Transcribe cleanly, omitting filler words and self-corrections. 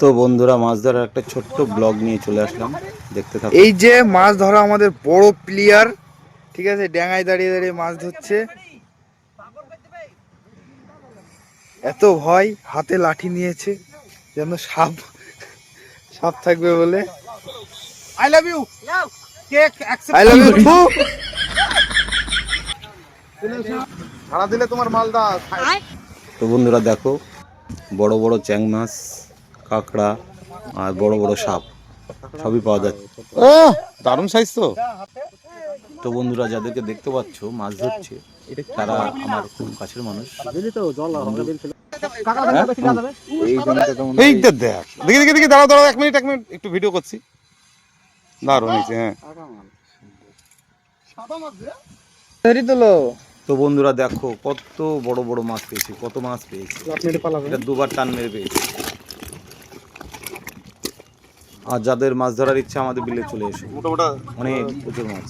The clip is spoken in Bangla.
তো বন্ধুরা, মাছ ধরার একটা ছোট্ট ব্লগ নিয়ে চলে আসলাম, দেখতে থাকো। এই যে মাছ ধরা আমাদের বড় প্লেয়ার, ঠিক আছে, ড্যাঙায় দাঁড়িয়ে দাঁড়িয়ে মাছ ধরছে। এত ভয়, হাতে লাঠি নিয়েছে যেন সাপ সাপ থাকবে বলে। I love you, I love you too. ভাড়া দিলে তোমার মালদা। তো বন্ধুরা দেখো, বড় বড় চ্যাং মাছ, কাঁকড়া আর বড় বড় সাপ সবই পাওয়া যাচ্ছে। দারুণ সাইজ তো। তো বন্ধুরা, যাদেরকে দেখতে পাচ্ছ মাছ ধরছে, তারা আমার খুব কাছের মানুষ। এই দেখ, দেখি দেখি দেখি, দাঁড়াও দাঁড়াও, এক মিনিট একটু ভিডিও করছি। দারুণ হয়েছে। হ্যাঁ, তো বন্ধুরা দেখো, কত বড় বড় মাছ পেয়েছি, কত মাছ পেয়েছি। এটা দুবার টান মেরে পেয়েছি। আর যাদের মাছ ধরার ইচ্ছা আমাদের বিলে চলে এসো, অনেক প্রচুর মাছ।